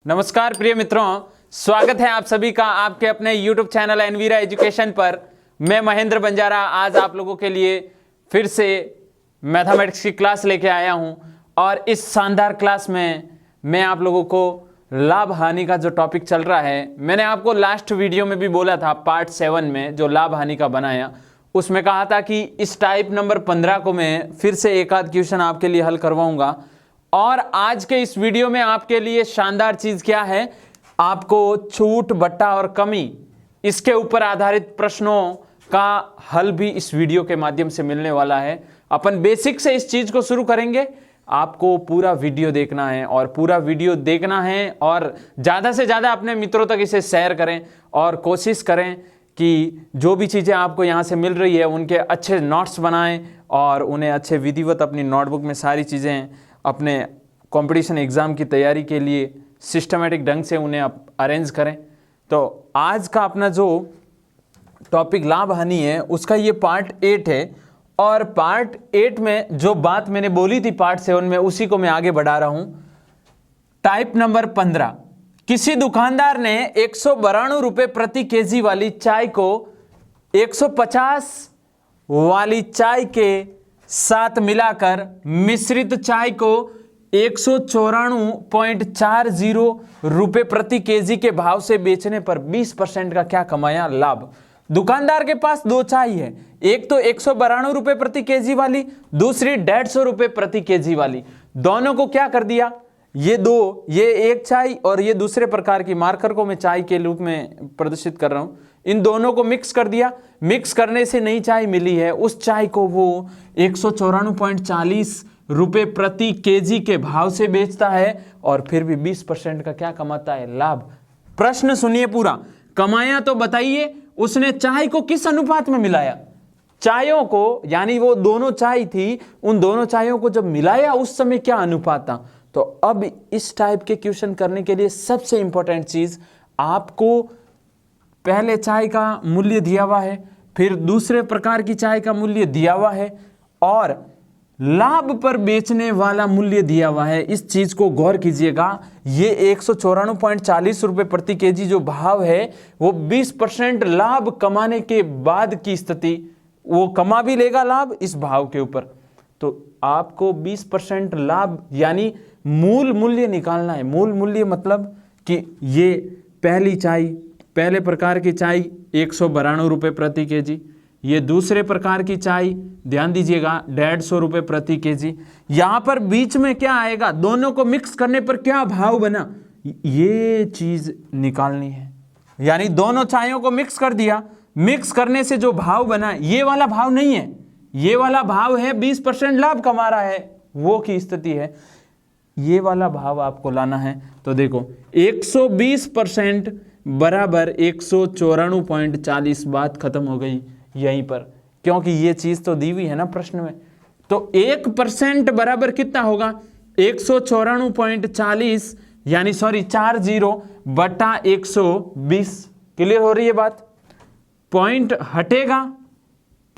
नमस्कार प्रिय मित्रों, स्वागत है आप सभी का आपके अपने YouTube चैनल एनवीरा एजुकेशन पर। मैं महेंद्र बंजारा आज आप लोगों के लिए फिर से मैथमेटिक्स की क्लास लेके आया हूं और इस शानदार क्लास में मैं आप लोगों को लाभ हानि का जो टॉपिक चल रहा है, मैंने आपको लास्ट वीडियो में भी बोला था पार्ट 7 में जो लाभ हानि का बनाया, उसमें कहा था कि इस टाइप नंबर 15 को मैं फिर से एक आध क्वेश्चन आपके लिए हल करवाऊंगा। और आज के इस वीडियो में आपके लिए शानदार चीज क्या है, आपको छूट बट्टा और कमी इसके ऊपर आधारित प्रश्नों का हल भी इस वीडियो के माध्यम से मिलने वाला है। अपन बेसिक से इस चीज को शुरू करेंगे। आपको पूरा वीडियो देखना है और पूरा वीडियो देखना है और ज्यादा से ज्यादा अपने मित्रों तक इसे शेयर करें और कोशिश करें कि जो भी चीजें आपको यहाँ से मिल रही है उनके अच्छे नोट्स बनाएं और उन्हें अच्छे विधिवत अपनी नोटबुक में सारी चीजें अपने कंपटीशन एग्ज़ाम की तैयारी के लिए सिस्टमेटिक ढंग से उन्हें अरेंज करें। तो आज का अपना जो टॉपिक लाभ हानि है उसका ये पार्ट 8 है और पार्ट 8 में जो बात मैंने बोली थी पार्ट 7 में उसी को मैं आगे बढ़ा रहा हूं। टाइप नंबर 15, किसी दुकानदार ने 192 रुपये प्रति केजी वाली चाय को 150 वाली चाय के साथ मिलाकर मिश्रित चाय को 194.40 रुपये प्रति केजी के भाव से बेचने पर 20% का क्या कमाया लाभ। दुकानदार के पास दो चाय है, एक तो 192 रुपये प्रति केजी वाली, दूसरी 150 रुपये प्रति केजी वाली। दोनों को क्या कर दिया, ये एक चाय और ये दूसरे प्रकार की मार्कर को मैं चाय के रूप में प्रदर्शित कर रहा हूं, इन दोनों को मिक्स कर दिया। मिक्स करने से नई चाय मिली है, उस चाय को वो 194.40 रुपये प्रति केजी के भाव से बेचता है और फिर भी 20% का क्या कमाता है लाभ। प्रश्न सुनिए पूरा, कमाया तो बताइए उसने चाय को किस अनुपात में मिलाया। चायों को, यानी वो दोनों चाय थी, उन दोनों चायों को जब मिलाया उस समय क्या अनुपात था। तो अब इस टाइप के क्वेश्चन करने के लिए सबसे इंपॉर्टेंट चीज, आपको पहले चाय का मूल्य दिया हुआ है, फिर दूसरे प्रकार की चाय का मूल्य दिया हुआ है और लाभ पर बेचने वाला मूल्य दिया हुआ है। इस चीज को गौर कीजिएगा, ये 194.40 रुपये प्रति केजी जो भाव है वो 20% लाभ कमाने के बाद की स्थिति, वो कमा भी लेगा लाभ इस भाव के ऊपर। तो आपको 20% लाभ यानी मूल मूल्य निकालना है। मूल मूल्य मतलब कि ये पहली चाय, पहले प्रकार की चाय 192 रुपये प्रति केजी, ये दूसरे प्रकार की चाय ध्यान दीजिएगा 150 रुपये प्रति केजी। यहां पर बीच में क्या आएगा, दोनों को मिक्स करने पर क्या भाव बना, ये चीज निकालनी है। यानी दोनों चायों को मिक्स कर दिया, मिक्स करने से जो भाव बना ये वाला भाव नहीं है, ये वाला भाव है 20% लाभ कमा रहा है वो की स्थिति है, ये वाला भाव आपको लाना है। तो देखो 120% बराबर 194.40, बात खत्म हो गई यहीं पर, क्योंकि ये चीज तो दी हुई है ना प्रश्न में। तो 1% बराबर कितना होगा, 194.40 यानी 40 बटा 120। क्लियर हो रही है बात। पॉइंट हटेगा,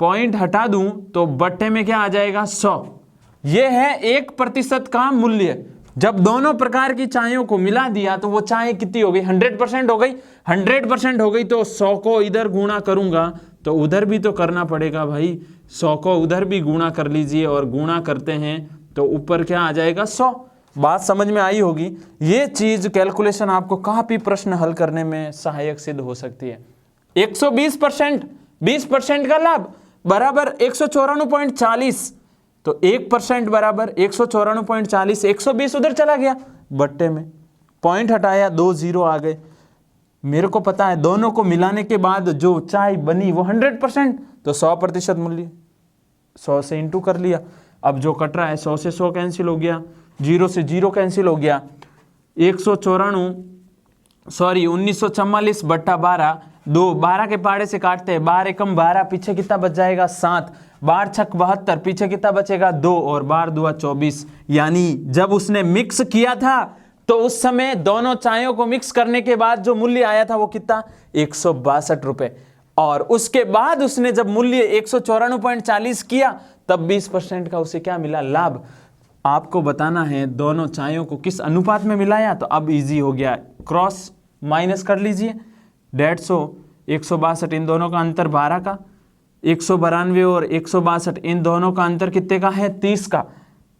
पॉइंट हटा दूं तो बट्टे में क्या आ जाएगा 100। यह है 1% का मूल्य। जब दोनों प्रकार की चायों को मिला दिया तो वो चाय कितनी हो गई, 100% हो गई। 100% हो गई तो 100 को इधर गुणा करूंगा तो उधर भी तो करना पड़ेगा भाई, 100 को उधर भी गुणा कर लीजिए और गुणा करते हैं तो ऊपर क्या आ जाएगा 100। बात समझ में आई होगी। ये चीज कैलकुलेशन आपको काफी प्रश्न हल करने में सहायक सिद्ध हो सकती है। 120%, 20% का लाभ बराबर 194.40, तो 1% बराबर 194.40, 120 उधर चला गया बट्टे में, पॉइंट हटाया 2 0 आ गए। मेरे को पता है दोनों को मिलाने के बाद जो चाय बनी वो 100%, तो 100% मूल्य 100 से इंटू कर लिया। अब जो कट रहा है 100 से 100 कैंसिल हो गया, 0 से 0 कैंसिल हो गया, 1944 बट्टा 12, 12 के पाड़े से काटते हैं, 12 एकम 12, पीछे कितना बच जाएगा 7, 12 छक 72, पीछे कितना बचेगा 2 और 12 दूआ 24। यानी जब उसने मिक्स किया था तो उस समय दोनों चायों को मिक्स करने के बाद जो मूल्य आया था वो कितना 162 रुपये, और उसके बाद उसने जब मूल्य 194.40 किया तब 20% का उसे क्या मिला लाभ। आपको बताना है दोनों चायों को किस अनुपात में मिलाया, तो अब इजी हो गया, क्रॉस माइनस कर लीजिए। 150 162 इन दोनों का अंतर 12 का, 192 और 162 इन दोनों का अंतर कितने का है, 30 का।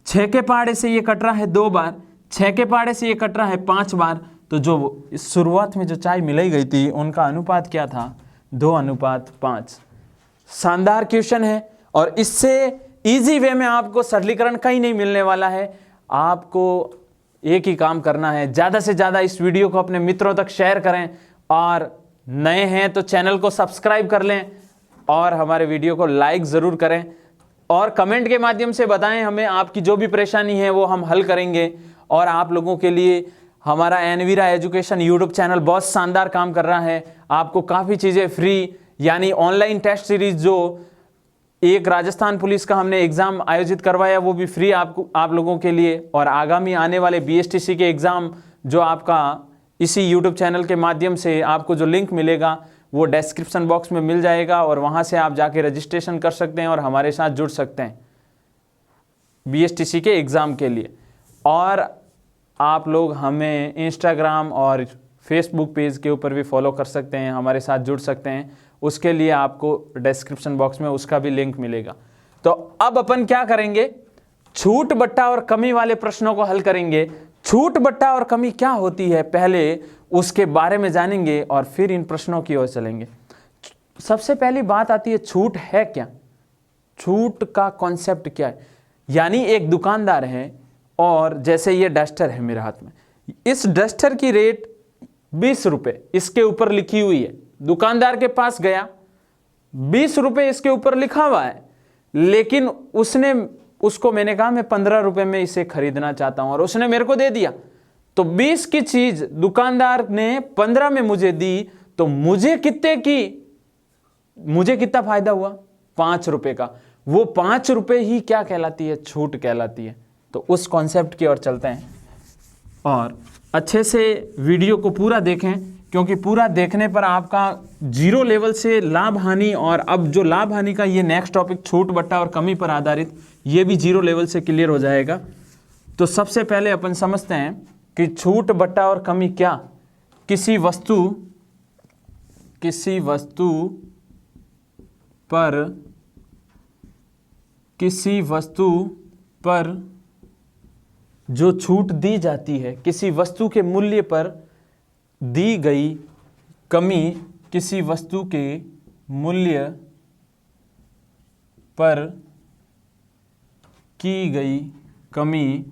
6 के पहाड़े से ये कट रहा है 2 बार, 6 के पहाड़े से ये कट रहा है 5 बार। तो जो शुरुआत में जो चाय मिलाई गई थी उनका अनुपात क्या था, 2:5। शानदार क्वेश्चन है और इससे इजी वे में आपको सरलीकरण कहीं नहीं मिलने वाला है। आपको एक ही काम करना है, ज़्यादा से ज़्यादा इस वीडियो को अपने मित्रों तक शेयर करें और नए हैं तो चैनल को सब्सक्राइब कर लें और हमारे वीडियो को लाइक ज़रूर करें और कमेंट के माध्यम से बताएं हमें आपकी जो भी परेशानी है वो हम हल करेंगे। और आप लोगों के लिए हमारा एनवीरा एजुकेशन यूट्यूब चैनल बहुत शानदार काम कर रहा है। आपको काफ़ी चीज़ें फ्री, यानी ऑनलाइन टेस्ट सीरीज, जो एक राजस्थान पुलिस का हमने एग्ज़ाम आयोजित करवाया वो भी फ्री आप लोगों के लिए, और आगामी आने वाले BSTC के एग्ज़ाम जो आपका इसी यूट्यूब चैनल के माध्यम से आपको जो लिंक मिलेगा वो डिस्क्रिप्शन बॉक्स में मिल जाएगा और वहाँ से आप जाके रजिस्ट्रेशन कर सकते हैं और हमारे साथ जुड़ सकते हैं BSTC के एग्ज़ाम के लिए। और आप लोग हमें इंस्टाग्राम और फेसबुक पेज के ऊपर भी फॉलो कर सकते हैं, हमारे साथ जुड़ सकते हैं, उसके लिए आपको डिस्क्रिप्शन बॉक्स में उसका भी लिंक मिलेगा। तो अब अपन क्या करेंगे, छूट बट्टा और कमी वाले प्रश्नों को हल करेंगे। छूट बट्टा और कमी क्या होती है पहले उसके बारे में जानेंगे और फिर इन प्रश्नों की ओर चलेंगे। सबसे पहली बात आती है छूट है क्या, छूट का कॉन्सेप्ट क्या है। यानी एक दुकानदार है और जैसे ये डस्टर है मेरे हाथ में, इस डस्टर की रेट 20 रुपये इसके ऊपर लिखी हुई है। दुकानदार के पास गया, 20 रुपये इसके ऊपर लिखा हुआ है, लेकिन उसको मैंने कहा मैं 15 रुपये में इसे खरीदना चाहता हूं और उसने मेरे को दे दिया। तो 20 की चीज दुकानदार ने 15 में मुझे दी, तो मुझे कितना फायदा हुआ, 5 रुपये का। वो 5 रुपये ही क्या कहलाती है, छूट कहलाती है। तो उस कॉन्सेप्ट की ओर चलते हैं और अच्छे से वीडियो को पूरा देखें, क्योंकि पूरा देखने पर आपका जीरो लेवल से लाभ हानि, और अब जो लाभ हानि का ये नेक्स्ट टॉपिक छूट बट्टा और कमी पर आधारित, ये भी जीरो लेवल से क्लियर हो जाएगा। तो सबसे पहले अपन समझते हैं कि छूट बट्टा और कमी क्या। किसी वस्तु पर जो छूट दी जाती है, किसी वस्तु के मूल्य पर दी गई कमी, किसी वस्तु के मूल्य पर की गई कमी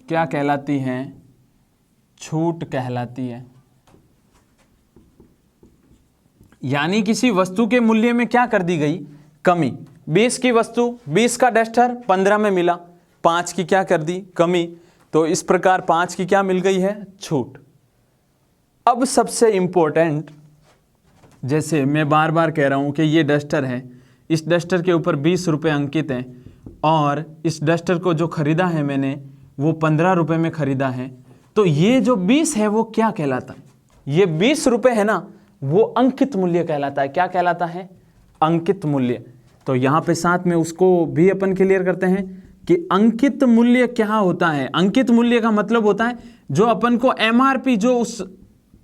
क्या कहलाती है, छूट कहलाती है। यानी किसी वस्तु के मूल्य में क्या कर दी गई, कमी। 20 की वस्तु, 20 का डस्टर 15 में मिला, 5 की क्या कर दी, कमी। तो इस प्रकार 5 की क्या मिल गई है, छूट। अब सबसे इंपॉर्टेंट, जैसे मैं बार बार कह रहा हूं कि ये डस्टर है, इस डस्टर के ऊपर 20 रुपये अंकित हैं और इस डस्टर को जो खरीदा है मैंने वो 15 रुपये में खरीदा है। तो ये जो 20 है वो क्या कहलाता है, ये 20 रुपये है ना, वो अंकित मूल्य कहलाता है। क्या कहलाता है, अंकित मूल्य। तो यहाँ पे साथ में उसको भी अपन क्लियर करते हैं कि अंकित मूल्य क्या होता है। अंकित मूल्य का मतलब होता है जो अपन को MRP,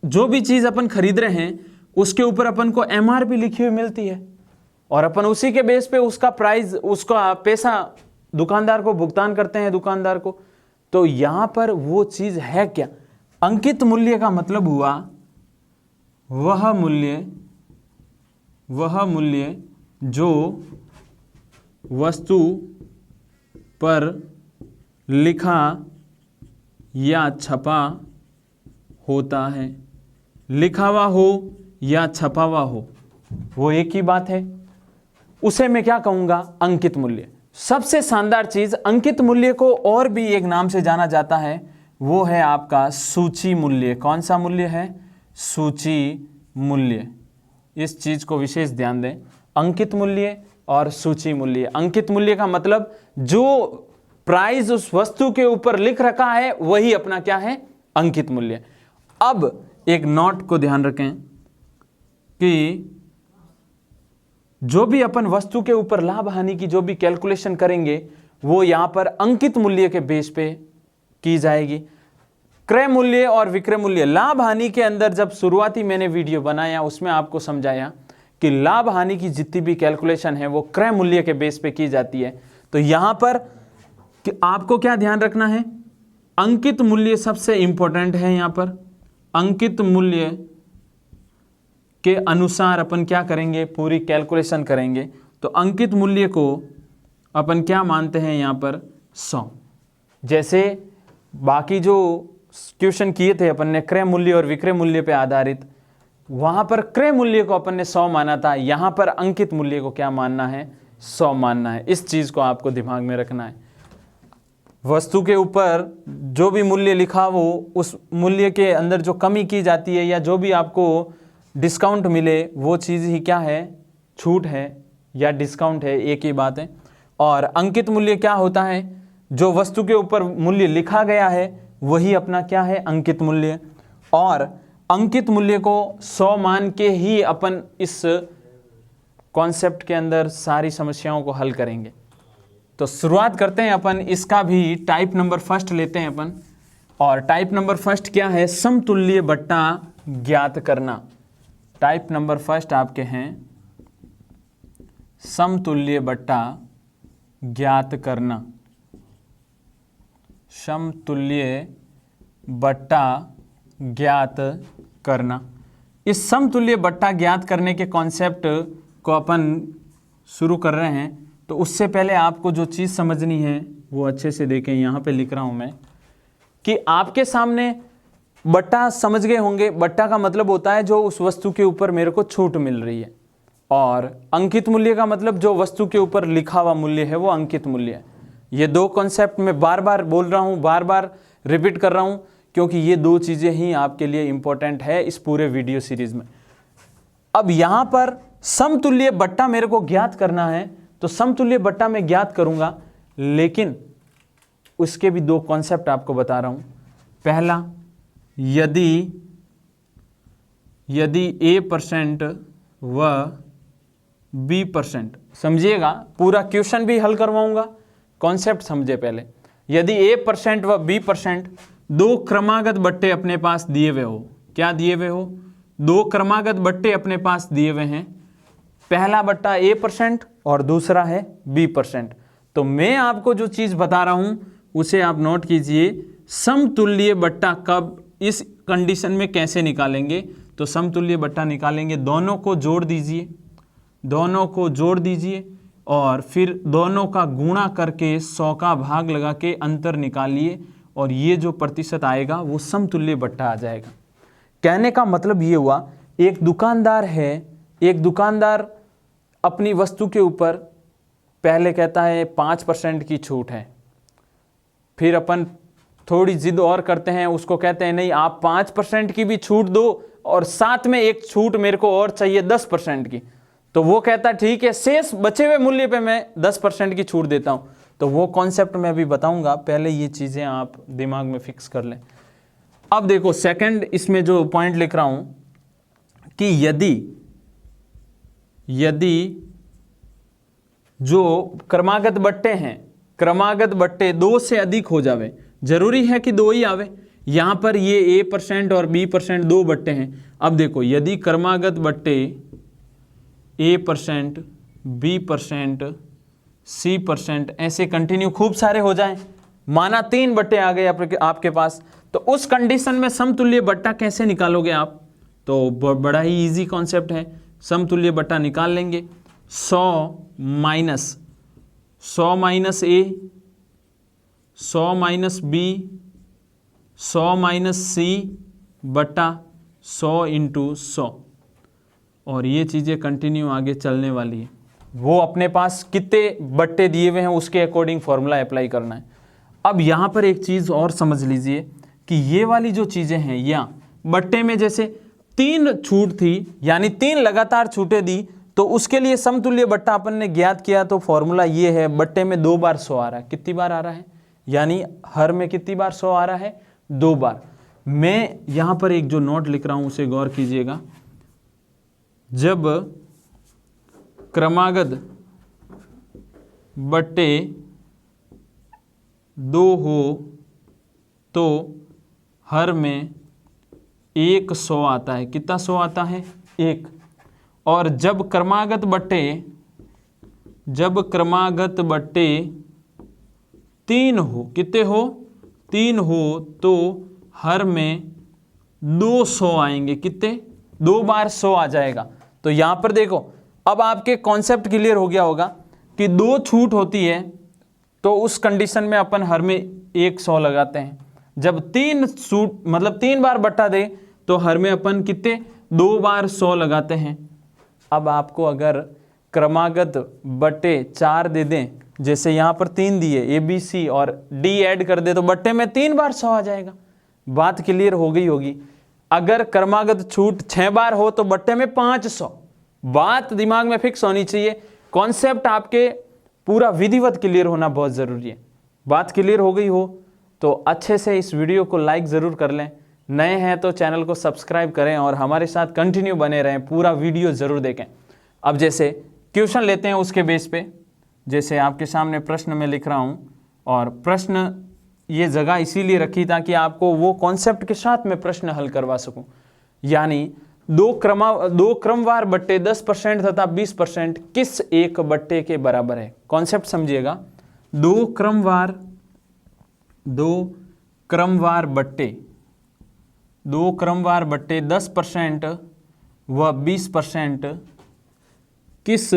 जो भी चीज़ अपन खरीद रहे हैं उसके ऊपर अपन को MRP लिखी हुई मिलती है और अपन उसी के बेस पे उसका प्राइस, उसका पैसा दुकानदार को भुगतान करते हैं, दुकानदार को। तो यहाँ पर वो चीज़ है क्या, अंकित मूल्य का मतलब हुआ वह मूल्य जो वस्तु पर लिखा या छपा होता है, लिखा हुआ हो या छपा हुआ हो, वो एक ही बात है। उसे मैं क्या कहूँगा, अंकित मूल्य। सबसे शानदार चीज़, अंकित मूल्य को और भी एक नाम से जाना जाता है, वो है आपका सूची मूल्य। कौन सा मूल्य है, सूची मूल्य। इस चीज़ को विशेष ध्यान दें, अंकित मूल्य और सूची मूल्य। अंकित मूल्य का मतलब जो प्राइस उस वस्तु के ऊपर लिख रखा है वही अपना क्या है, अंकित मूल्य। अब एक नोट को ध्यान रखें कि जो भी अपन वस्तु के ऊपर लाभ हानि की जो भी कैलकुलेशन करेंगे वो यहाँ पर अंकित मूल्य के बेस पे की जाएगी। क्रय मूल्य और विक्रय मूल्य, लाभ हानि के अंदर जब शुरुआती मैंने वीडियो बनाया उसमें आपको समझाया कि लाभ हानि की जितनी भी कैलकुलेशन है वो क्रय मूल्य के बेस पे की जाती है। तो यहां पर आपको क्या ध्यान रखना है, अंकित मूल्य सबसे इंपॉर्टेंट है। यहां पर अंकित मूल्य के अनुसार अपन क्या करेंगे, पूरी कैलकुलेशन करेंगे। तो अंकित मूल्य को अपन क्या मानते हैं यहां पर 100। जैसे बाकी जो क्वेश्चन किए थे अपन ने क्रय मूल्य और विक्रय मूल्य पे आधारित, वहां पर क्रय मूल्य को अपन ने 100 माना था, यहां पर अंकित मूल्य को क्या मानना है, 100 मानना है। इस चीज को आपको दिमाग में रखना है। वस्तु के ऊपर जो भी मूल्य लिखा हो उस मूल्य के अंदर जो कमी की जाती है या जो भी आपको डिस्काउंट मिले वो चीज़ ही क्या है, छूट है या डिस्काउंट है, एक ही बात है। और अंकित मूल्य क्या होता है, जो वस्तु के ऊपर मूल्य लिखा गया है वही अपना क्या है, अंकित मूल्य। और अंकित मूल्य को 100 मान के ही अपन इस कॉन्सेप्ट के अंदर सारी समस्याओं को हल करेंगे। तो शुरुआत करते हैं अपन इसका भी टाइप नंबर फर्स्ट लेते हैं अपन। और टाइप नंबर फर्स्ट क्या है, समतुल्य बट्टा ज्ञात करना। टाइप नंबर फर्स्ट आपके हैं समतुल्य बट्टा ज्ञात करना। समतुल्य बट्टा ज्ञात करना। इस समतुल्य बट्टा ज्ञात करने के कॉन्सेप्ट को अपन शुरू कर रहे हैं। तो उससे पहले आपको जो चीज़ समझनी है वो अच्छे से देखें। यहाँ पे लिख रहा हूँ मैं कि आपके सामने बट्टा समझ गए होंगे। बट्टा का मतलब होता है जो उस वस्तु के ऊपर मेरे को छूट मिल रही है, और अंकित मूल्य का मतलब जो वस्तु के ऊपर लिखा हुआ मूल्य है वो अंकित मूल्य है। ये दो कॉन्सेप्ट मैं बार बार बोल रहा हूँ, बार बार रिपीट कर रहा हूँ, क्योंकि ये दो चीज़ें ही आपके लिए इंपॉर्टेंट है इस पूरे वीडियो सीरीज में। अब यहाँ पर समतुल्य बट्टा मेरे को ज्ञात करना है, तो समतुल्य बट्टा मैं ज्ञात करूँगा, लेकिन उसके भी दो कॉन्सेप्ट आपको बता रहा हूँ। पहला, यदि A% व B%, समझिएगा, पूरा क्वेश्चन भी हल करवाऊंगा, कॉन्सेप्ट समझे पहले। यदि A% व B% दो क्रमागत बट्टे अपने पास दिए हुए हो, क्या दिए हुए हो, दो क्रमागत बट्टे अपने पास दिए हुए हैं। पहला बट्टा A% और दूसरा है B%। तो मैं आपको जो चीज बता रहा हूं उसे आप नोट कीजिए। समतुल्य बट्टा कब, इस कंडीशन में कैसे निकालेंगे, तो समतुल्य बट्टा निकालेंगे, दोनों को जोड़ दीजिए, दोनों को जोड़ दीजिए और फिर दोनों का गुणा करके 100 का भाग लगा के अंतर निकालिए, और ये जो प्रतिशत आएगा वो समतुल्य बट्टा आ जाएगा। कहने का मतलब ये हुआ, एक दुकानदार है, एक दुकानदार अपनी वस्तु के ऊपर पहले कहता है 5% की छूट है, फिर अपन थोड़ी जिद और करते हैं, उसको कहते हैं नहीं आप 5% की भी छूट दो और साथ में एक छूट मेरे को और चाहिए 10% की। तो वो कहता है ठीक है, शेष बचे हुए मूल्य पे मैं 10% की छूट देता हूं। तो वो कॉन्सेप्ट मैं अभी बताऊंगा, पहले ये चीजें आप दिमाग में फिक्स कर लें। अब देखो सेकंड, इसमें जो पॉइंट लिख रहा हूं कि यदि जो क्रमागत बट्टे हैं, क्रमागत बट्टे 2 से अधिक हो जावे, जरूरी है कि 2 ही आवे, यहां पर ये A% और B% 2 बट्टे हैं। अब देखो यदि क्रमागत बट्टे A%, B%, C% ऐसे कंटिन्यू खूब सारे हो जाएं, माना 3 बट्टे आ गए आपके पास, तो उस कंडीशन में समतुल्य बट्टा कैसे निकालोगे आप, तो बड़ा ही इजी कॉन्सेप्ट है। समतुल्य बट्टा निकाल लेंगे, 100 minus A, 100 minus B, 100 minus C बट्टा 100 इंटू 100, और ये चीज़ें कंटिन्यू आगे चलने वाली है। वो अपने पास कितने बट्टे दिए हुए हैं उसके अकॉर्डिंग फॉर्मूला अप्लाई करना है। अब यहाँ पर एक चीज़ और समझ लीजिए कि ये वाली जो चीज़ें हैं, या बट्टे में जैसे 3 छूट थी, यानी 3 लगातार छूटें दी, तो उसके लिए समतुल्य बट्टा अपन ने ज्ञात किया। तो फॉर्मूला ये है, बट्टे में 2 बार 100 आ रहा है, कितनी बार आ रहा है, यानी हर में कितनी बार 100 आ रहा है, 2 बार। मैं यहाँ पर एक जो नोट लिख रहा हूँ उसे गौर कीजिएगा। जब क्रमागत बट्टे 2 हो तो हर में 1 100 आता है। कितना 100 आता है? 1। और जब क्रमागत बट्टे 3 हो, कितने हो? 3 हो तो हर में 200 आएंगे। कितने? 2 बार 100 आ जाएगा। तो यहां पर देखो, अब आपके कॉन्सेप्ट क्लियर हो गया होगा कि 2 छूट होती है तो उस कंडीशन में अपन हर में 100 लगाते हैं। जब 3 छूट मतलब 3 बार बट्टा दे तो हर में अपन कितने? 2 बार 100 लगाते हैं। अब आपको अगर क्रमागत बट्टे 4 दे दें, जैसे यहाँ पर 3 दिए, ABC और D ऐड कर दे तो बट्टे में 3 बार 100 आ जाएगा। बात क्लियर हो गई होगी। अगर क्रमागत छूट 6 बार हो तो बट्टे में 500। बात दिमाग में फिक्स होनी चाहिए। कॉन्सेप्ट आपके पूरा विधिवत क्लियर होना बहुत ज़रूरी है। बात क्लियर हो गई हो तो अच्छे से इस वीडियो को लाइक ज़रूर कर लें। नए हैं तो चैनल को सब्सक्राइब करें और हमारे साथ कंटिन्यू बने रहें, पूरा वीडियो ज़रूर देखें। अब जैसे क्वेश्चन लेते हैं उसके बेस पे, जैसे आपके सामने प्रश्न में लिख रहा हूँ, और प्रश्न ये जगह इसीलिए रखी ताकि आपको वो कॉन्सेप्ट के साथ में प्रश्न हल करवा सकूं। यानी 2 क्रमवार बट्टे 10% तथा 20% किस एक बट्टे के बराबर है? कॉन्सेप्ट समझिएगा। 2 क्रमवार बट्टे 10% व 20% किस,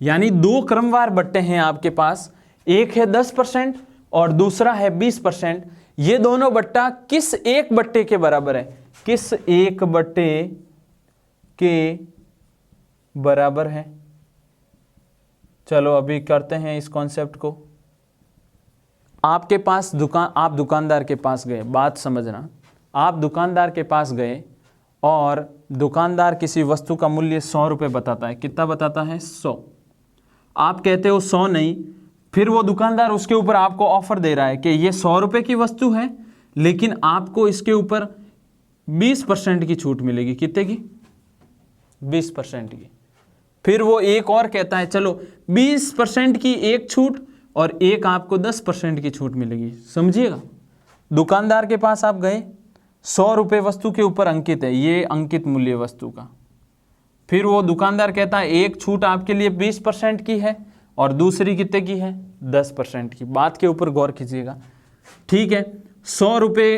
यानी 2 क्रमवार बट्टे हैं आपके पास, एक है 10% और दूसरा है 20%। ये दोनों बट्टा किस एक बट्टे के बराबर है? किस एक बट्टे के बराबर है? चलो अभी करते हैं इस कॉन्सेप्ट को। आपके पास आप दुकानदार के पास गए, बात समझना। आप दुकानदार के पास गए और दुकानदार किसी वस्तु का मूल्य 100 रुपये बताता है। कितना बताता है? 100। आप कहते हो 100 नहीं, फिर वो दुकानदार उसके ऊपर आपको ऑफर दे रहा है कि ये 100 रुपये की वस्तु है, लेकिन आपको इसके ऊपर 20% की छूट मिलेगी। कितने की? 20% की। फिर वो एक और कहता है चलो 20% की एक छूट और एक आपको 10% की छूट मिलेगी। समझिएगा, दुकानदार के पास आप गए, 100 रुपये वस्तु के ऊपर अंकित है, ये अंकित मूल्य वस्तु का। फिर वो दुकानदार कहता है एक छूट आपके लिए 20% की है और दूसरी कितने की है? 10% की। बात के ऊपर गौर कीजिएगा। ठीक है, 100 रुपये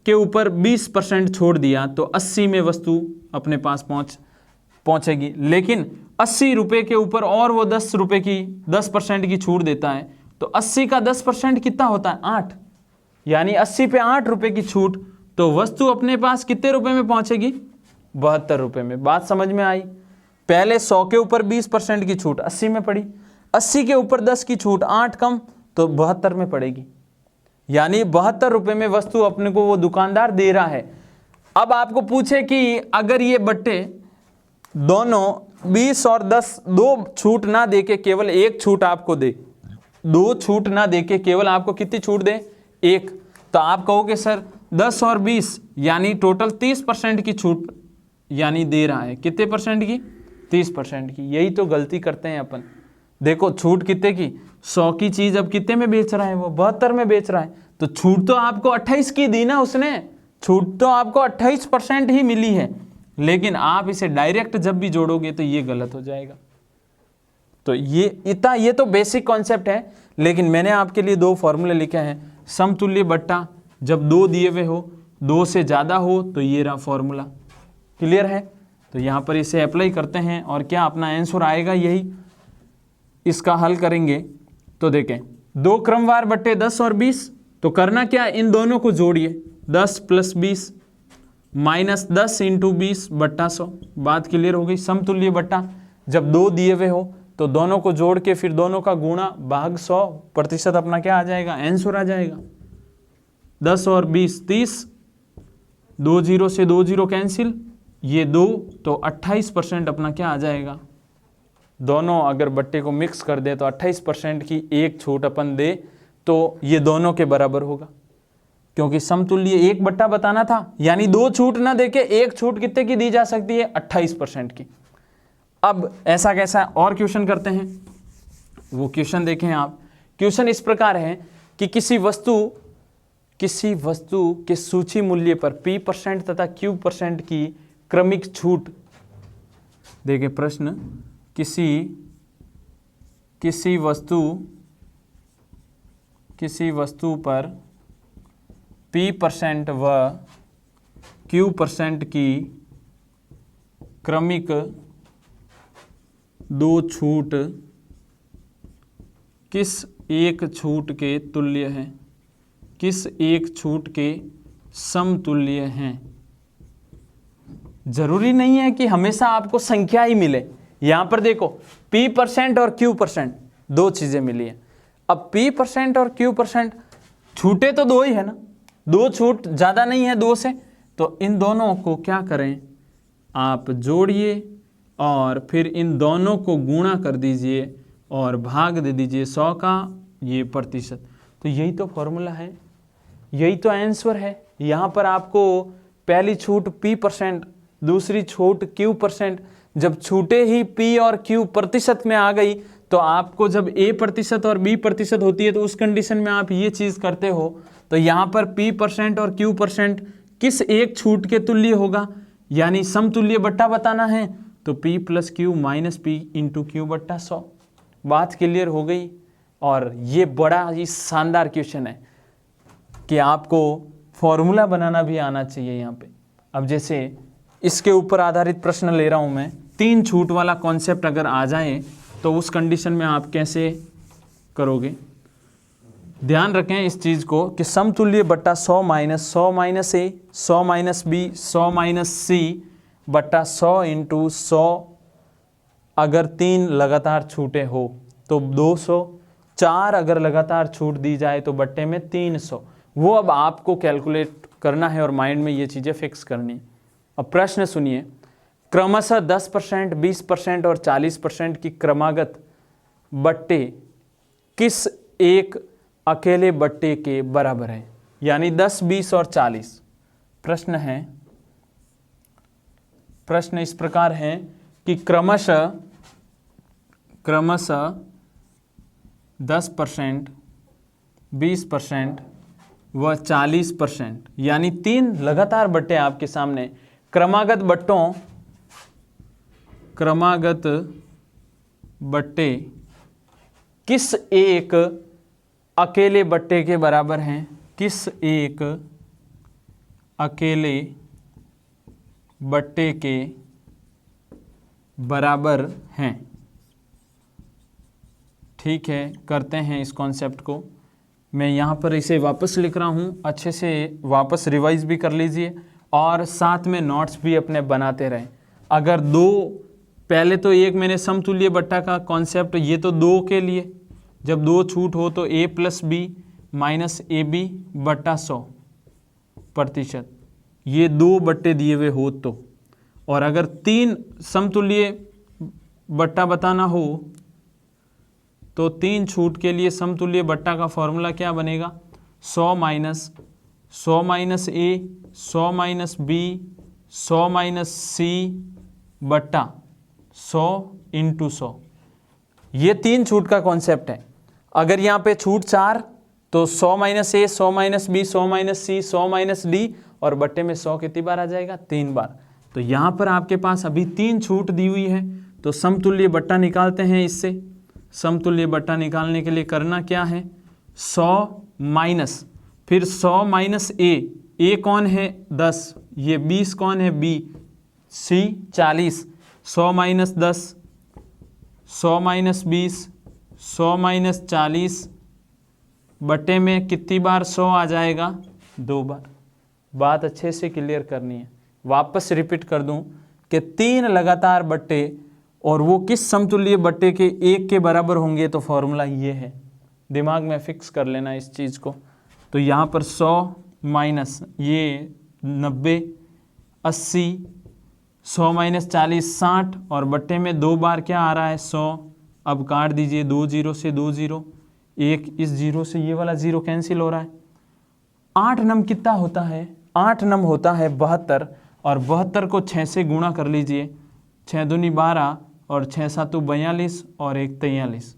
के ऊपर 20% छोड़ दिया तो 80 में वस्तु अपने पास पहुंचेगी, लेकिन 80 रुपये के ऊपर और वो 10% की छूट देता है तो 80 का 10% कितना होता है? 8। यानी 80 पे 8 रुपये की छूट, तो वस्तु अपने पास कितने रुपए में पहुंचेगी? 72 रुपये में। बात समझ में आई? पहले 100 के ऊपर 20% की छूट 80 में पड़ी, 80 के ऊपर 10 की छूट 8 कम तो 72 में पड़ेगी। यानी 72 रुपये में वस्तु अपने को वो दुकानदार दे रहा है। अब आपको पूछे कि अगर ये बट्टे दोनों 20 और 10 दो छूट ना देके केवल एक छूट आपको दे, 2 छूट ना देके केवल आपको कितनी छूट दे? 1, तो आप कहोगे सर 10 और 20 यानी टोटल 30% की छूट यानी दे रहा है। कितने परसेंट की? 30% की। यही तो गलती करते हैं अपन। देखो छूट कितने की? 100 की चीज अब कितने में बेच रहा है? वो 72 में बेच रहा है। तो छूट तो आपको 28 की दी ना उसने, छूट तो आपको 28% ही मिली है, लेकिन आप इसे डायरेक्ट जब भी जोड़ोगे तो ये गलत हो जाएगा। तो ये तो बेसिक कॉन्सेप्ट है, लेकिन मैंने आपके लिए 2 फॉर्मूले लिखे हैं। समतुल्य बट्टा जब 2 दिए हुए हो, 2 से ज़्यादा हो तो ये रहा फॉर्मूला। क्लियर है? तो यहाँ पर इसे अप्लाई करते हैं और क्या अपना आंसर आएगा यही। इसका हल करेंगे तो देखें 2 क्रमवार बट्टे 10 और 20, तो करना क्या? इन दोनों को जोड़िए, 10 + 20 - 10 × 20 बट्टा 100। बात क्लियर हो गई? समतुल्य बट्टा जब 2 दिए हुए हो तो दोनों को जोड़ के फिर दोनों का गुणा भाग 100% अपना क्या आ जाएगा? आंसर आ जाएगा। 10 और 20 30, 2 0 से 2 0 कैंसिल, ये 2 तो 28% अपना क्या आ जाएगा? दोनों अगर बट्टे को मिक्स कर दे तो 28% की एक छूट अपन दे तो ये दोनों के बराबर होगा, क्योंकि समतुल्य एक बट्टा बताना था। यानी 2 छूट ना देके एक छूट कितने की दी जा सकती है? 28% की। अब ऐसा कैसा और क्वेश्चन करते हैं, वो क्वेश्चन देखें आप। क्वेश्चन इस प्रकार है कि किसी वस्तु के सूची मूल्य पर P% तथा Q% की क्रमिक छूट, देखिए प्रश्न, किसी वस्तु पर P% व Q% की क्रमिक दो छूट किस एक छूट के तुल्य हैं, किस एक छूट के समतुल्य हैं। जरूरी नहीं है कि हमेशा आपको संख्या ही मिले। यहां पर देखो P% और Q% दो चीजें मिली हैं। अब P% और Q% छूटे तो दो ही है ना, दो छूट ज्यादा नहीं है दो से, तो इन दोनों को क्या करें, आप जोड़िए और फिर इन दोनों को गुणा कर दीजिए और भाग दे दीजिए 100 का ये प्रतिशत। तो यही तो फॉर्मूला है, यही तो आंसर है। यहाँ पर आपको पहली छूट P%, दूसरी छूट Q%, जब छूटे ही P और Q प्रतिशत में आ गई तो आपको जब A% और B% होती है तो उस कंडीशन में आप ये चीज़ करते हो। तो यहाँ पर P% और Q% किस एक छूट के तुल्य होगा, यानी समतुल्य बट्टा बताना है, तो P + Q - P × Q बट्टा 100। बात क्लियर हो गई। और ये बड़ा ही शानदार क्वेश्चन है कि आपको फॉर्मूला बनाना भी आना चाहिए यहाँ पे। अब जैसे इसके ऊपर आधारित प्रश्न ले रहा हूँ मैं, 3 छूट वाला कॉन्सेप्ट अगर आ जाए तो उस कंडीशन में आप कैसे करोगे। ध्यान रखें इस चीज़ को कि समतुल्य बट्टा 100 - 100 - A, 100 - B, 100 - C बट्टा 100 × 100। अगर 3 लगातार छूटे हो तो 200, 4 अगर लगातार छूट दी जाए तो बट्टे में 300। वो अब आपको कैलकुलेट करना है और माइंड में ये चीज़ें फिक्स करनी है। अब प्रश्न सुनिए, क्रमशः 10%, 20% और 40% की क्रमागत बट्टे किस एक अकेले बट्टे के बराबर है, यानी 10, 20 और 40। प्रश्न इस प्रकार है कि क्रमशः 10%, 20% व 40%, यानी 3 लगातार बट्टे आपके सामने। क्रमागत बट्टे किस एक अकेले बट्टे के बराबर हैं, किस एक अकेले बट्टे के बराबर हैं। ठीक है, करते हैं इस कॉन्सेप्ट को। मैं यहाँ पर इसे वापस लिख रहा हूँ, अच्छे से वापस रिवाइज भी कर लीजिए और साथ में नोट्स भी अपने बनाते रहें। अगर पहले तो एक मैंने समतुल्य बट्टा का कॉन्सेप्ट, ये तो 2 के लिए, जब 2 छूट हो तो A + B - AB बट्टा 100%, ये 2 बट्टे दिए हुए हो तो। और अगर 3 समतुल्य बट्टा बताना हो तो 3 छूट के लिए समतुल्य बट्टा का फॉर्मूला क्या बनेगा, 100 - A, 100 - B, 100 - C बट्टा 100 × 100। ये 3 छूट का कॉन्सेप्ट है। अगर यहाँ पे छूट 4 तो 100 - A, 100 - B, 100 - C, 100 - D और बट्टे में 100 कितनी बार आ जाएगा, 3 बार। तो यहाँ पर आपके पास अभी 3 छूट दी हुई है, तो समतुल्य बट्टा निकालते हैं इससे। समतुल्य बट्टा निकालने के लिए करना क्या है, 100 - फिर 100 - A कौन है 10, ये 20 कौन है B, C 40, 100 - 10, 100 - 20, 100 - 40 बट्टे में कितनी बार 100 आ जाएगा, 2 बार। बात अच्छे से क्लियर करनी है। वापस रिपीट कर दूं कि 3 लगातार बट्टे और वो किस समतुल्य बट्टे के एक के बराबर होंगे, तो फॉर्मूला ये है। दिमाग में फिक्स कर लेना इस चीज़ को। तो यहाँ पर 100 माइनस ये 90, 80, 100 - 40 60 और बट्टे में 2 बार क्या आ रहा है, 100। अब काट दीजिए 2 0 से 2 0, एक इस 0 से ये वाला 0 कैंसिल हो रहा है। 8 नम कितना होता है, 8 नम होता है 72 और 72 को 6 से गुणा कर लीजिए, 6 दूनी 12 और 6 7 42 और 1 43।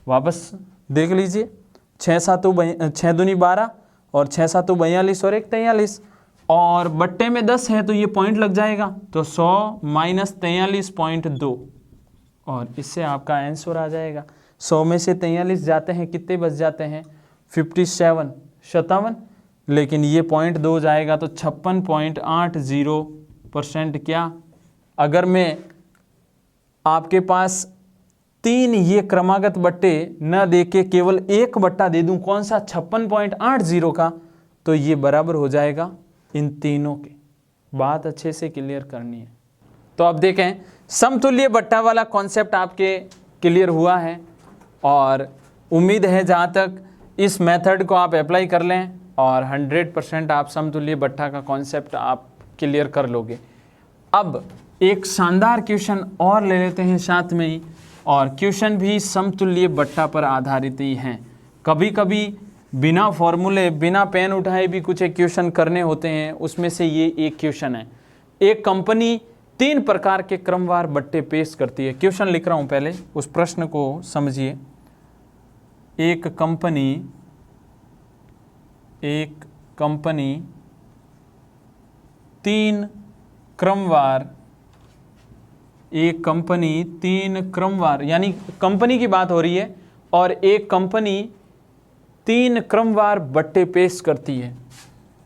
वापस देख लीजिए, 6 दूनी 12 और 6 7 42 और 1 43 और बट्टे में 10 है तो ये पॉइंट लग जाएगा, तो 100 माइनस 43.2 और इससे आपका आंसर आ जाएगा। 100 में से 43 जाते हैं, कितने बच जाते हैं 57, लेकिन ये पॉइंट 2 जाएगा तो 56.80% क्या। अगर मैं आपके पास 3 ये क्रमागत बट्टे न दे के केवल एक बट्टा दे दूं, कौन सा 56.80 का, तो ये बराबर हो जाएगा इन तीनों के। बात अच्छे से क्लियर करनी है। तो अब देखें समतुल्य बट्टा वाला कॉन्सेप्ट आपके क्लियर हुआ है और उम्मीद है जहाँ तक इस मेथड को आप अप्लाई कर लें और 100% आप समतुल्य बट्टा का कॉन्सेप्ट आप क्लियर कर लोगे। अब एक शानदार क्वेश्चन और ले लेते हैं साथ में ही, और क्वेश्चन भी समतुल्य बट्टा पर आधारित ही हैं। कभी कभी बिना फॉर्मूले बिना पेन उठाए भी कुछ एक क्वेश्चन करने होते हैं, उसमें से ये एक क्वेश्चन है। एक कंपनी 3 प्रकार के क्रमवार बट्टे पेश करती है। क्वेश्चन लिख रहा हूँ, पहले उस प्रश्न को समझिए। एक कंपनी 3 क्रमवार यानी कंपनी की बात हो रही है, और एक कंपनी 3 क्रमवार बट्टे पेश करती है,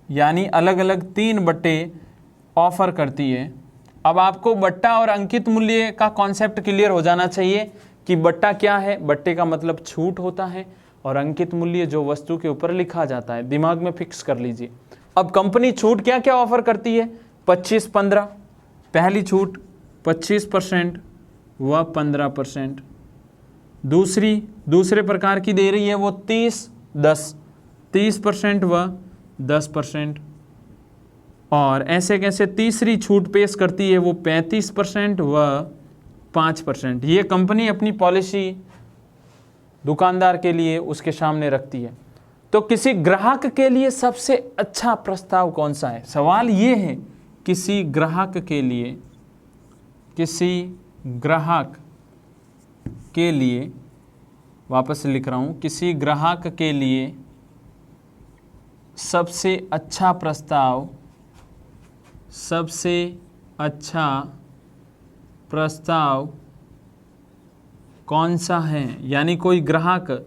यानी अलग अलग 3 बट्टे ऑफर करती है। अब आपको बट्टा और अंकित मूल्य का कॉन्सेप्ट क्लियर हो जाना चाहिए कि बट्टा क्या है। बट्टे का मतलब छूट होता है और अंकित मूल्य जो वस्तु के ऊपर लिखा जाता है, दिमाग में फिक्स कर लीजिए। अब कंपनी छूट क्या क्या ऑफर करती है, 25-15, पहली छूट 25% व 15%। दूसरे प्रकार की दे रही है वो 30% व 10%। और ऐसे कैसे तीसरी छूट पेश करती है वो 35% व 5%। ये कंपनी अपनी पॉलिसी दुकानदार के लिए उसके सामने रखती है। तो किसी ग्राहक के लिए सबसे अच्छा प्रस्ताव कौन सा है? सवाल ये है, किसी ग्राहक के लिए वापस लिख रहा हूँ, किसी ग्राहक के लिए सबसे अच्छा प्रस्ताव कौन सा है। यानी कोई ग्राहक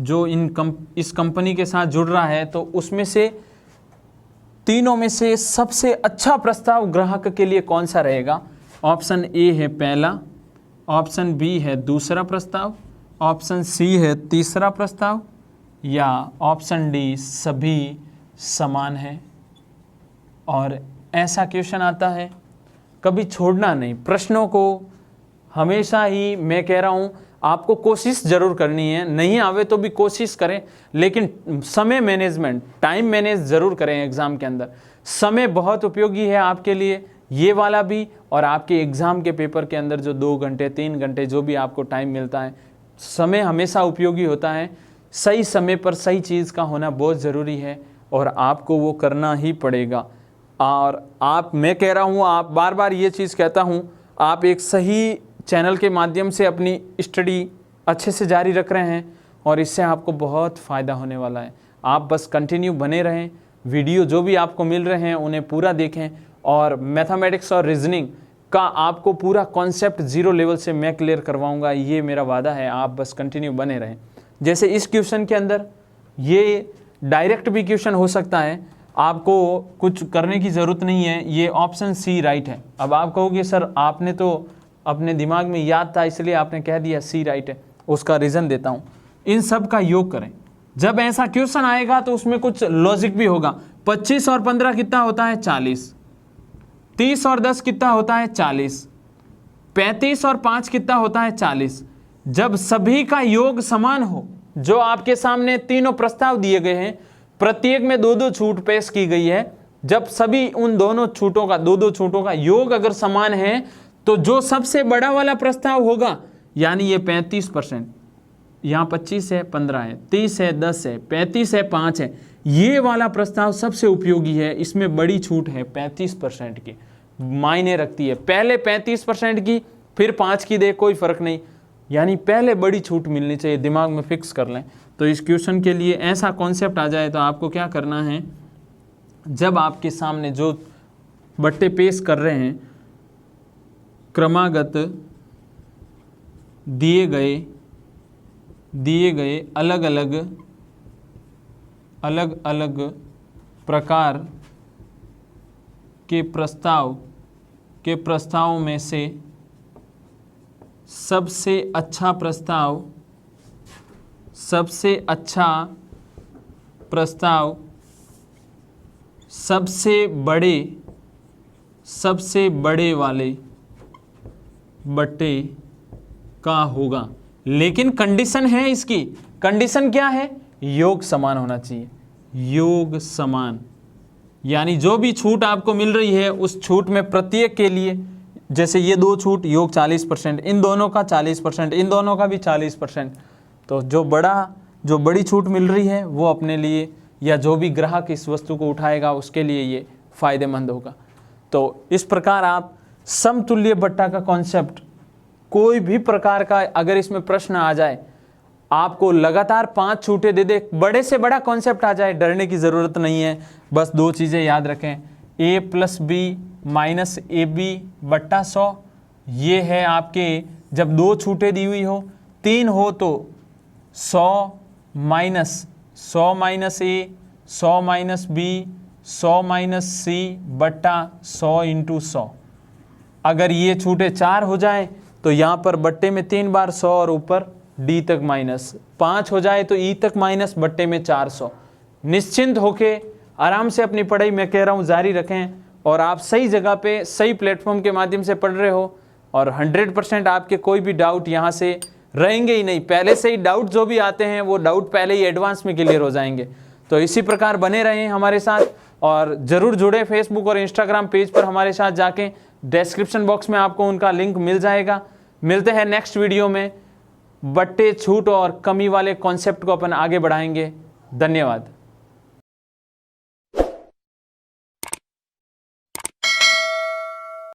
जो इस कंपनी के साथ जुड़ रहा है, तो उसमें से तीनों में से सबसे अच्छा प्रस्ताव ग्राहक के लिए कौन सा रहेगा। ऑप्शन ए है पहला, ऑप्शन बी है दूसरा प्रस्ताव, ऑप्शन सी है तीसरा प्रस्ताव, या ऑप्शन डी सभी समान है। और ऐसा क्वेश्चन आता है, कभी छोड़ना नहीं प्रश्नों को। हमेशा ही मैं कह रहा हूँ आपको कोशिश ज़रूर करनी है, नहीं आवे तो भी कोशिश करें, लेकिन समय मैनेजमेंट, टाइम मैनेज ज़रूर करें। एग्ज़ाम के अंदर समय बहुत उपयोगी है आपके लिए, ये वाला भी, और आपके एग्ज़ाम के पेपर के अंदर जो 2 घंटे 3 घंटे जो भी आपको टाइम मिलता है, समय हमेशा उपयोगी होता है। सही समय पर सही चीज़ का होना बहुत ज़रूरी है और आपको वो करना ही पड़ेगा। और मैं कह रहा हूँ, आप बार बार ये चीज़ कहता हूँ, आप एक सही चैनल के माध्यम से अपनी स्टडी अच्छे से जारी रख रहे हैं और इससे आपको बहुत फ़ायदा होने वाला है। आप बस कंटिन्यू बने रहें, वीडियो जो भी आपको मिल रहे हैं उन्हें पूरा देखें, और मैथमेटिक्स और रीजनिंग का आपको पूरा कॉन्सेप्ट 0 लेवल से मैं क्लियर करवाऊंगा, ये मेरा वादा है। आप बस कंटिन्यू बने रहें। जैसे इस क्वेश्चन के अंदर ये डायरेक्ट भी क्वेश्चन हो सकता है, आपको कुछ करने की ज़रूरत नहीं है। ये ऑप्शन सी राइट है। अब आप कहोगे सर आपने तो अपने दिमाग में याद था इसलिए आपने कह दिया सी राइट है, उसका रीज़न देता हूँ। इन सब का योग करें। जब ऐसा क्वेश्चन आएगा तो उसमें कुछ लॉजिक भी होगा। 25 और 15 कितना होता है 40, 30 और 10 कितना होता है 40, 35 और 5 कितना होता है 40। जब सभी का योग समान हो, जो आपके सामने तीनों प्रस्ताव दिए गए हैं, प्रत्येक में 2-2 छूट पेश की गई है, जब सभी उन दोनों छूटों का 2-2 छूटों का योग अगर समान है, तो जो सबसे बड़ा वाला प्रस्ताव होगा, यानी ये 35%, यहाँ 25 है 15 है 30 है 10 है 35 है 5 है, ये वाला प्रस्ताव सबसे उपयोगी है। इसमें बड़ी छूट है 35% की, मायने रखती है। पहले 35% की फिर 5 की दे, कोई फर्क नहीं, यानी पहले बड़ी छूट मिलनी चाहिए, दिमाग में फिक्स कर लें। तो इस क्वेश्चन के लिए ऐसा कॉन्सेप्ट आ जाए तो आपको क्या करना है, जब आपके सामने जो बट्टे पेश कर रहे हैं क्रमागत दिए गए अलग अलग प्रकार के प्रस्ताव में से सबसे अच्छा प्रस्ताव सबसे बड़े वाले बट्टे का होगा। लेकिन कंडीशन है इसकी, कंडीशन क्या है, योग समान होना चाहिए, योग समान। यानी जो भी छूट आपको मिल रही है उस छूट में प्रत्येक के लिए, जैसे ये 2 छूट योग 40%, इन दोनों का 40%, इन दोनों का भी 40%, तो जो बड़ी छूट मिल रही है वो अपने लिए या जो भी ग्राहक इस वस्तु को उठाएगा उसके लिए ये फायदेमंद होगा। तो इस प्रकार आप समतुल्य बट्टा का कॉन्सेप्ट, कोई भी प्रकार का अगर इसमें प्रश्न आ जाए, आपको लगातार 5 छूटें दे दे, बड़े से बड़ा कॉन्सेप्ट आ जाए, डरने की ज़रूरत नहीं है। बस 2 चीज़ें याद रखें, a + b - ab / 100, ये है आपके जब 2 छूटें दी हुई हो, 3 हो तो 100 - a, 100 - b, 100 - c / 100 × 100। अगर ये छूटे 4 हो जाए तो यहाँ पर बट्टे में 3 बार 100 और ऊपर डी तक माइनस, 5 हो जाए तो ई तक माइनस, बट्टे में 400। निश्चिंत होके आराम से अपनी पढ़ाई, मैं कह रहा हूँ, जारी रखें। और आप सही जगह पे सही प्लेटफॉर्म के माध्यम से पढ़ रहे हो और 100% आपके कोई भी डाउट यहाँ से रहेंगे ही नहीं। पहले से ही डाउट जो भी आते हैं वो डाउट पहले ही एडवांस में क्लियर हो जाएंगे। तो इसी प्रकार बने रहें हमारे साथ और ज़रूर जुड़े फेसबुक और इंस्टाग्राम पेज पर हमारे साथ जाके, डिस्क्रिप्शन बॉक्स में आपको उनका लिंक मिल जाएगा। मिलते हैं नेक्स्ट वीडियो में, बट्टे, छूट और कमी वाले कॉन्सेप्ट को अपन आगे बढ़ाएंगे। धन्यवाद।